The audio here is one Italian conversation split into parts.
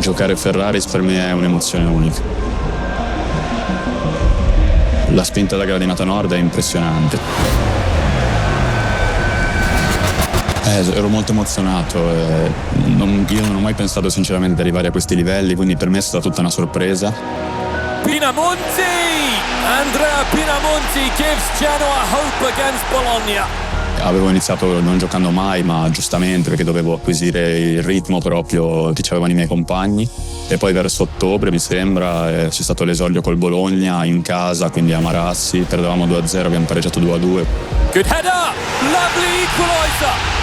Giocare Ferraris per me è un'emozione unica. La spinta da gradinata nord è impressionante. Ero molto emozionato. Io non ho mai pensato sinceramente di arrivare a questi livelli, quindi per me è stata tutta una sorpresa. Pinamonti! Andrea Pinamonti gives Genoa hope against Bologna. Avevo iniziato non giocando mai, ma giustamente perché dovevo acquisire il ritmo proprio che avevano i miei compagni. E poi verso ottobre, mi sembra, c'è stato l'esordio col Bologna in casa, quindi a Marassi. Perdevamo 2-0, abbiamo pareggiato 2-2. Good header! Lovely equalizer!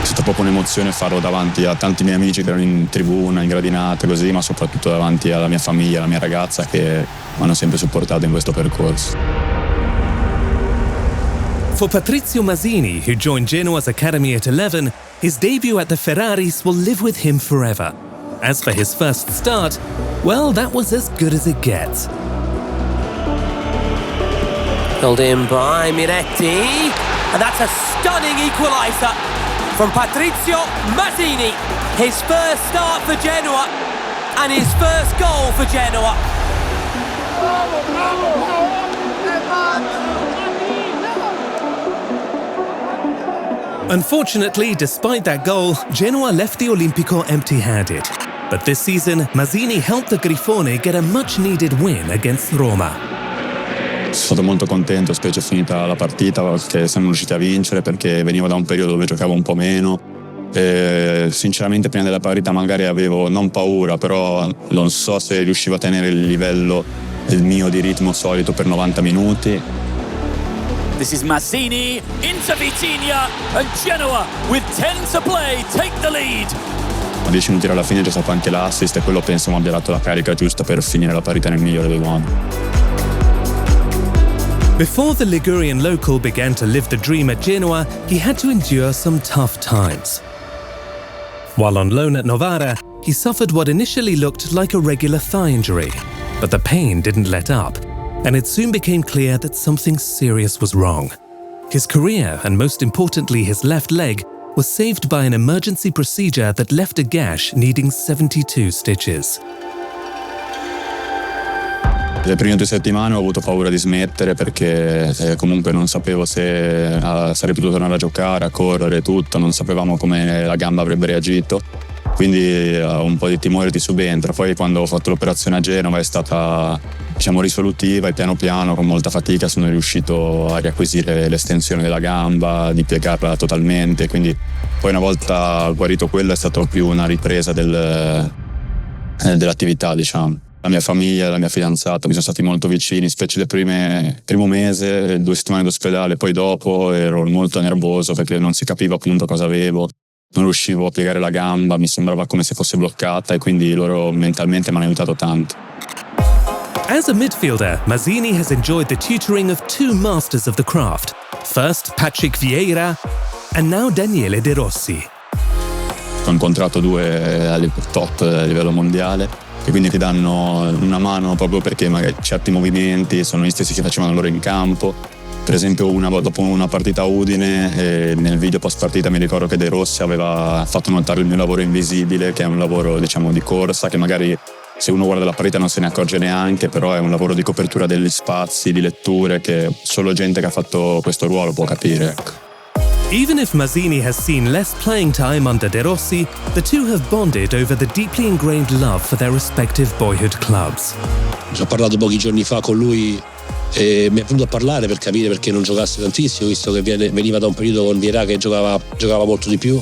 È stata proprio un'emozione farlo davanti a tanti miei amici che erano in tribuna, in gradinate, così, ma soprattutto davanti alla mia famiglia, alla mia ragazza che mi hanno sempre supportato in questo percorso. For Patrizio Masini, who joined Genoa's academy at 11, his debut at the Ferraris will live with him forever. As for his first start, well, that was as good as it gets. Filled in by Miretti, and that's a stunning equaliser from Patrizio Masini. His first start for Genoa, and his first goal for Genoa. Bravo, bravo! Unfortunately, despite that goal, Genoa left the Olimpico empty-handed. But this season, Masini helped the Grifone get a much-needed win against Roma. Sono stato molto contento, specie finita la partita, che siamo riusciti a vincere perché venivo da un periodo dove giocavo un po' meno. E sinceramente prima della partita magari avevo non paura, però non so se riuscivo a tenere il livello del mio di ritmo solito per 90 minuti. This is Masini into Vitinha, and Genoa with 10 to play take the lead. A 10 minuti alla fine c'è stato anche l'assist e quello penso mi abbia dato la carica giusta per finire la partita nel migliore dei modi. Before the Ligurian local began to live the dream at Genoa, he had to endure some tough times. While on loan at Novara, he suffered what initially looked like a regular thigh injury, but the pain didn't let up, and it soon became clear that something serious was wrong. His career, and most importantly his left leg, was saved by an emergency procedure that left a gash needing 72 stitches. Le prime 2 settimane ho avuto paura di smettere perché comunque non sapevo se sarei potuto tornare a giocare, a correre, tutto, non sapevamo come la gamba avrebbe reagito. Quindi un po' di timore ti subentra. Poi quando ho fatto l'operazione a Genova è stata, risolutiva e piano piano, con molta fatica, sono riuscito a riacquisire l'estensione della gamba, di piegarla totalmente. Quindi poi una volta guarito quello è stato più una ripresa dell'attività, diciamo. La mia famiglia, la mia fidanzata mi sono stati molto vicini, specie il primo mese, 2 settimane d'ospedale, poi dopo ero molto nervoso perché non si capiva appunto cosa avevo. Non riuscivo a piegare la gamba, mi sembrava come se fosse bloccata e quindi loro mentalmente mi hanno aiutato tanto. As a midfielder, Masini has enjoyed the tutoring of 2 masters of the craft. First, Patrick Vieira, and now Daniele De Rossi. Ho incontrato 2 top a livello mondiale e quindi ti danno una mano proprio perché magari certi movimenti sono gli stessi che facevano loro in campo. Per esempio dopo una partita a Udine, nel video post partita mi ricordo che De Rossi aveva fatto notare il mio lavoro invisibile, che è un lavoro di corsa, che magari se uno guarda la partita non se ne accorge neanche, però è un lavoro di copertura degli spazi, di letture, che solo gente che ha fatto questo ruolo può capire, ecco. Even if Masini has seen less playing time under De Rossi, the two have bonded over the deeply ingrained love for their respective boyhood clubs. Ho parlato pochi giorni fa con lui e mi è venuto a parlare per capire perché non giocasse tantissimo, visto che veniva da un periodo con Vieira che giocava molto di più,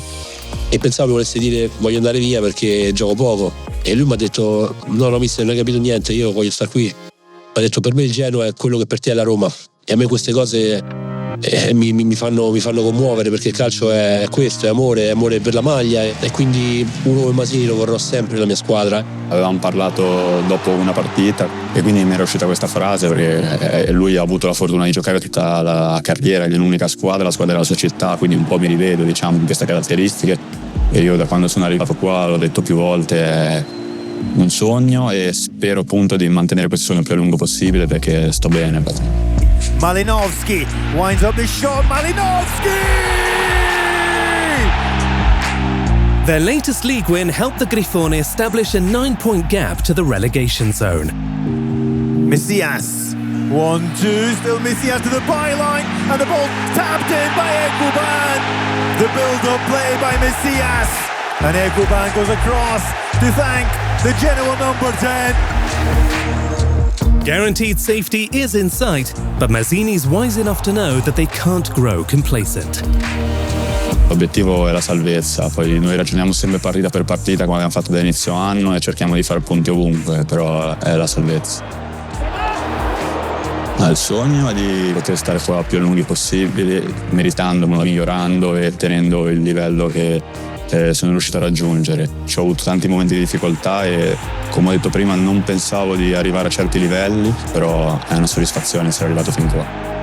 e pensavo che volesse dire voglio andare via perché gioco poco, e lui mi ha detto no mister, non hai capito niente, io voglio stare qui. Mi ha detto per me il Genoa è quello che per te è la Roma, e a me queste cose mi fanno commuovere, perché il calcio è questo, è amore per la maglia, e quindi uno come Masini lo vorrò sempre nella mia squadra. Avevamo parlato dopo una partita e quindi mi era uscita questa frase, perché lui ha avuto la fortuna di giocare tutta la carriera in un'unica squadra, la squadra della sua città, quindi un po' mi rivedo in queste caratteristiche, e io da quando sono arrivato qua l'ho detto più volte, è un sogno e spero appunto di mantenere questo sogno il più a lungo possibile perché sto bene. Malinowski winds up the shot. Malinowski! Their latest league win helped the Grifone establish a 9-point gap to the relegation zone. Messias, 1-2, still Messias to the byline, and the ball tapped in by Ekuban. The build-up play by Messias, and Ekuban goes across to thank the Genoa number 10. Guaranteed safety is in sight, but Masini's wise enough to know that they can't grow complacent. L'obiettivo è la salvezza, poi noi ragioniamo sempre partita per partita come abbiamo fatto da inizio anno e cerchiamo di fare punti ovunque, però è la salvezza. Il sogno è di poter stare qua più a lunghi possibili, meritandomelo, migliorando e tenendo il livello che sono riuscito a raggiungere. Ci ho avuto tanti momenti di difficoltà e, come ho detto prima, non pensavo di arrivare a certi livelli, però è una soddisfazione essere arrivato fin qua.